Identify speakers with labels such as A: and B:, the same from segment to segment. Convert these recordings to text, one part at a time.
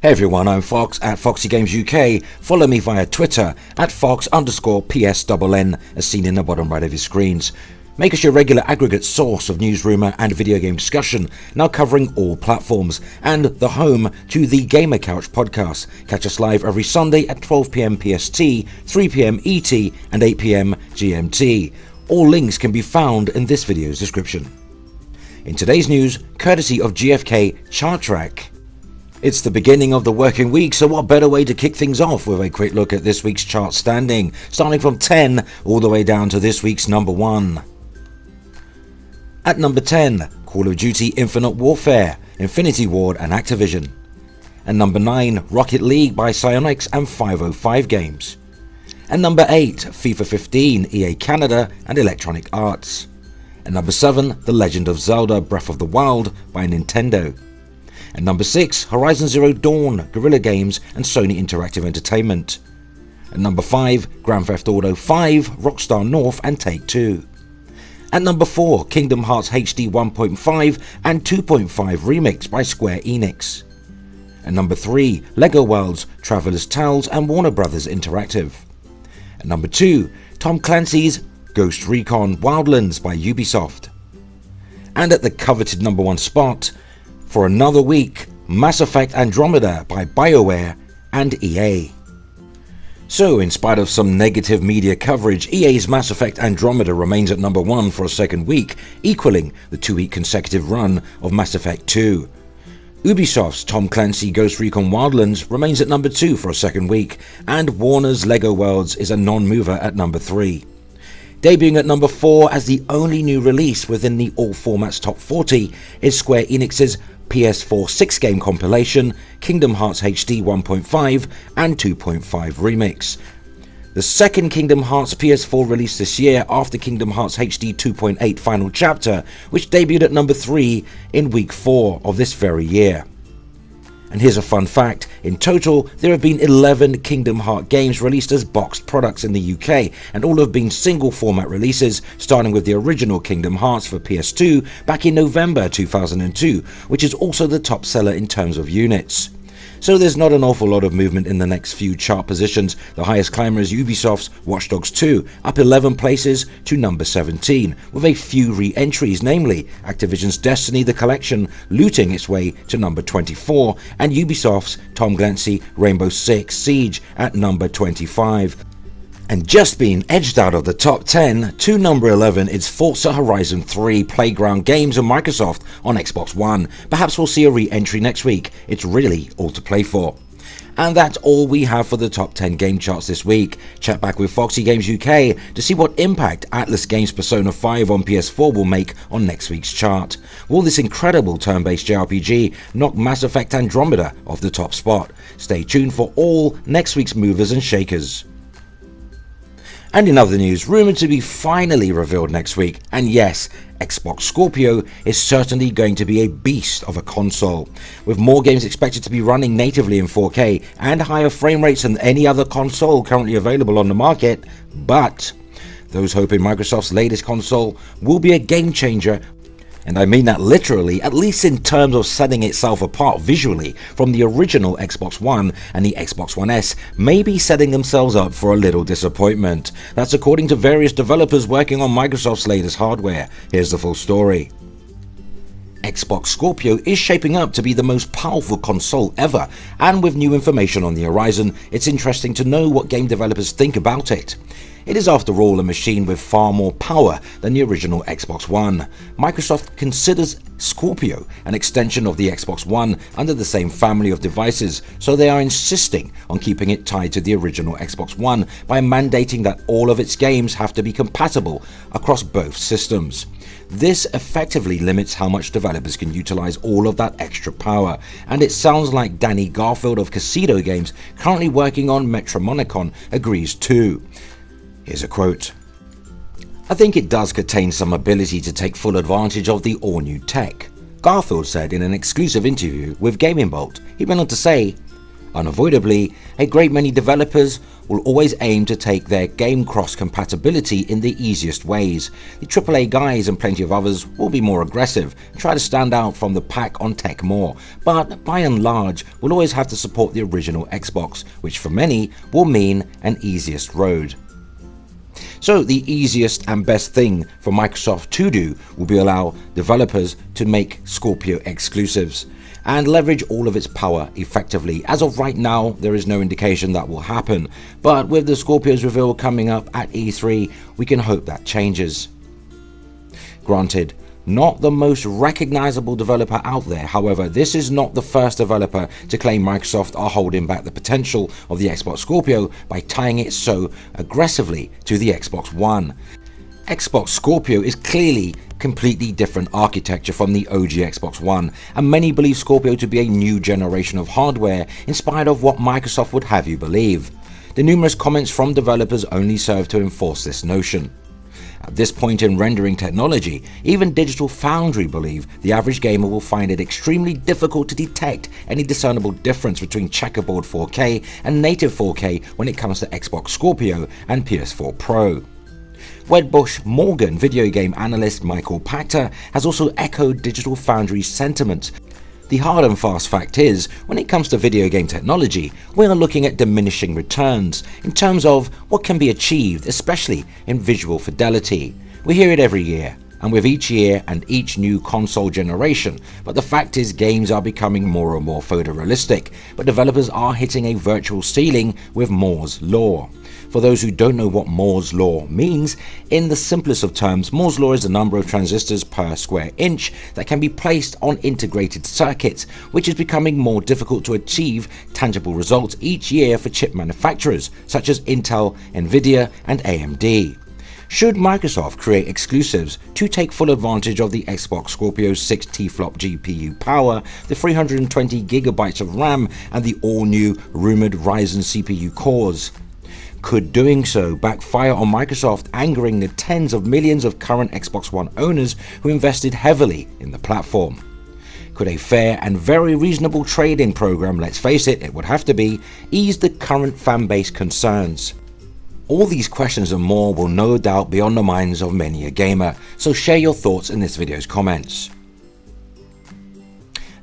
A: Hey everyone, I'm Fox at Foxy Games UK. Follow me via Twitter at Fox_PSNN as seen in the bottom right of your screens. Make us your regular aggregate source of news, rumour and video game discussion, now covering all platforms, and the home to the Gamer Couch podcast. Catch us live every Sunday at 12 PM PST, 3 PM ET and 8 PM GMT. All links can be found in this video's description. In today's news, courtesy of GFK Chart Track. It's the beginning of the working week, so what better way to kick things off with a quick look at this week's chart standing, starting from 10 all the way down to this week's number 1. At number 10, Call of Duty Infinite Warfare, Infinity Ward and Activision. And number 9, Rocket League by Psyonix and 505 Games. And number 8, FIFA 15, EA Canada and Electronic Arts. And number 7, The Legend of Zelda Breath of the Wild by Nintendo. And number 6, Horizon Zero Dawn, Guerrilla Games and Sony Interactive Entertainment. And number 5, Grand Theft Auto 5, Rockstar North and Take-Two. At number 4, Kingdom Hearts HD 1.5 and 2.5 Remix by Square Enix. And number 3, LEGO Worlds, Traveller's Tales and Warner Bros. Interactive. And number 2, Tom Clancy's Ghost Recon Wildlands by Ubisoft. And at the coveted number 1 spot, for another week, Mass Effect Andromeda by BioWare and EA. So, in spite of some negative media coverage, EA's Mass Effect Andromeda remains at number 1 for a second week, equaling the 2-week consecutive run of Mass Effect 2. Ubisoft's Tom Clancy Ghost Recon Wildlands remains at number 2 for a second week, and Warner's LEGO Worlds is a non-mover at number 3. Debuting at number 4 as the only new release within the All Formats Top 40 is Square Enix's PS4 6-game compilation, Kingdom Hearts HD 1.5 and 2.5 Remix. The second Kingdom Hearts PS4 release this year after Kingdom Hearts HD 2.8 Final Chapter, which debuted at number 3 in week 4 of this very year. And here's a fun fact, in total there have been 11 Kingdom Hearts games released as boxed products in the UK, and all have been single format releases, starting with the original Kingdom Hearts for PS2 back in November 2002, which is also the top seller in terms of units. So there's not an awful lot of movement in the next few chart positions. The highest climber is Ubisoft's Watch Dogs 2, up 11 places to number 17, with a few re-entries, namely Activision's Destiny the Collection looting its way to number 24, and Ubisoft's Tom Clancy Rainbow Six Siege at number 25. And just being edged out of the top 10 to number 11 is Forza Horizon 3 Playground Games and Microsoft on Xbox One. Perhaps we'll see a re-entry next week. It's really all to play for. And that's all we have for the top 10 game charts this week. Check back with Foxy Games UK to see what impact Atlas Games Persona 5 on PS4 will make on next week's chart. Will this incredible turn-based JRPG knock Mass Effect Andromeda off the top spot? Stay tuned for all next week's movers and shakers. And in other news, rumoured to be finally revealed next week, and yes, Xbox Scorpio is certainly going to be a beast of a console, with more games expected to be running natively in 4K and higher frame rates than any other console currently available on the market. But those hoping Microsoft's latest console will be a game changer, and I mean that literally, at least in terms of setting itself apart visually from the original Xbox One and the Xbox One S, may be setting themselves up for a little disappointment. That's according to various developers working on Microsoft's latest hardware. Here's the full story. Xbox Scorpio is shaping up to be the most powerful console ever, and with new information on the horizon, it's interesting to know what game developers think about it. It is after all a machine with far more power than the original Xbox One. Microsoft considers Scorpio an extension of the Xbox One under the same family of devices, so they are insisting on keeping it tied to the original Xbox One by mandating that all of its games have to be compatible across both systems. This effectively limits how much developers can utilize all of that extra power, and it sounds like Danny Garfield of Casino Games, currently working on Metromonicon, agrees too. Here's a quote. "I think it does contain some ability to take full advantage of the all-new tech," Garfield said in an exclusive interview with Gaming Bolt. He went on to say, "Unavoidably, a great many developers will always aim to take their game cross-compatibility in the easiest ways. The AAA guys and plenty of others will be more aggressive and try to stand out from the pack on tech more, but by and large will always have to support the original Xbox, which for many will mean an easiest road. So the easiest and best thing for Microsoft to do will be allow developers to make Scorpio exclusives and leverage all of its power effectively. As of right now, there is no indication that will happen, but with the Scorpio's reveal coming up at E3, we can hope that changes. Granted, not the most recognizable developer out there, however, this is not the first developer to claim Microsoft are holding back the potential of the Xbox Scorpio by tying it so aggressively to the Xbox One. Xbox Scorpio is clearly completely different architecture from the OG Xbox One, and many believe Scorpio to be a new generation of hardware inspired of what Microsoft would have you believe. The numerous comments from developers only serve to enforce this notion. At this point in rendering technology, even Digital Foundry believe the average gamer will find it extremely difficult to detect any discernible difference between Checkerboard 4K and native 4K when it comes to Xbox Scorpio and PS4 Pro. Wedbush Morgan video game analyst Michael Pachter has also echoed Digital Foundry's sentiment. The hard and fast fact is, when it comes to video game technology, we are looking at diminishing returns in terms of what can be achieved, especially in visual fidelity. We hear it every year, and with each year and each new console generation, but the fact is games are becoming more and more photorealistic, but developers are hitting a virtual ceiling with Moore's Law. For those who don't know what Moore's Law means, in the simplest of terms, Moore's Law is the number of transistors per square inch that can be placed on integrated circuits, which is becoming more difficult to achieve tangible results each year for chip manufacturers such as Intel, Nvidia and AMD. Should Microsoft create exclusives to take full advantage of the Xbox Scorpio's 6 T-flop GPU power, the 320GB of RAM and the all-new Rumoured Ryzen CPU cores? Could doing so backfire on Microsoft, angering the tens of millions of current Xbox One owners who invested heavily in the platform? Could a fair and very reasonable trade-in program, let's face it, it would have to be, ease the current fanbase concerns? All these questions and more will no doubt be on the minds of many a gamer, so share your thoughts in this video's comments.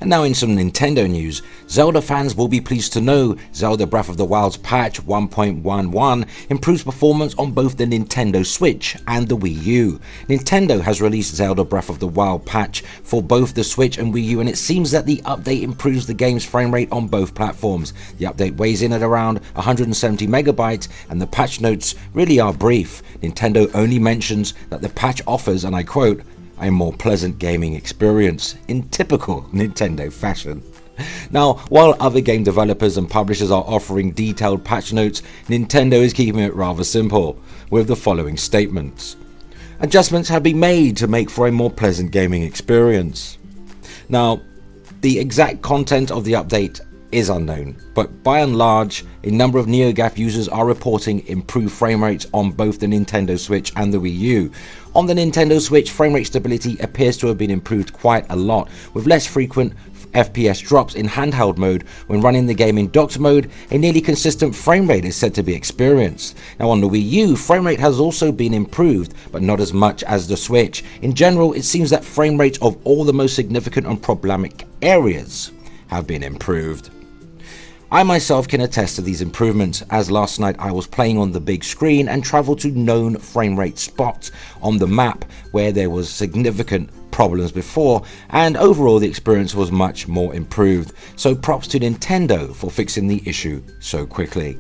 A: And now in some Nintendo news, Zelda fans will be pleased to know Zelda Breath of the Wild's patch 1.11 improves performance on both the Nintendo Switch and the Wii U. Nintendo has released Zelda Breath of the Wild patch for both the Switch and Wii U, and it seems that the update improves the game's frame rate on both platforms. The update weighs in at around 170 megabytes and the patch notes really are brief. Nintendo only mentions that the patch offers, and I quote, a more pleasant gaming experience in typical Nintendo fashion. Now, while other game developers and publishers are offering detailed patch notes, Nintendo is keeping it rather simple with the following statements. Adjustments have been made to make for a more pleasant gaming experience. Now, the exact content of the update is unknown, but by and large, a number of NeoGAF users are reporting improved frame rates on both the Nintendo Switch and the Wii U. On the Nintendo Switch, frame rate stability appears to have been improved quite a lot, with less frequent FPS drops in handheld mode. When running the game in docked mode, a nearly consistent frame rate is said to be experienced. Now on the Wii U, frame rate has also been improved, but not as much as the Switch. In general, it seems that frame rates of all the most significant and problematic areas have been improved. I myself can attest to these improvements, as last night I was playing on the big screen and travelled to known frame rate spots on the map where there was significant problems before, and overall the experience was much more improved, so props to Nintendo for fixing the issue so quickly.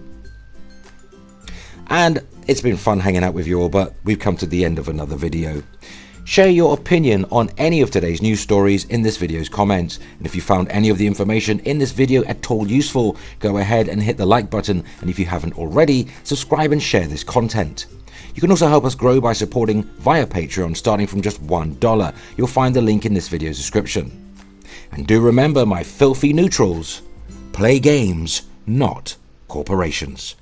A: And it's been fun hanging out with you all, but we've come to the end of another video. Share your opinion on any of today's news stories in this video's comments, and if you found any of the information in this video at all useful, go ahead and hit the like button, and if you haven't already, subscribe and share this content. You can also help us grow by supporting via Patreon starting from just $1. You'll find the link in this video's description. And do remember, my filthy neutrals, play games, not corporations.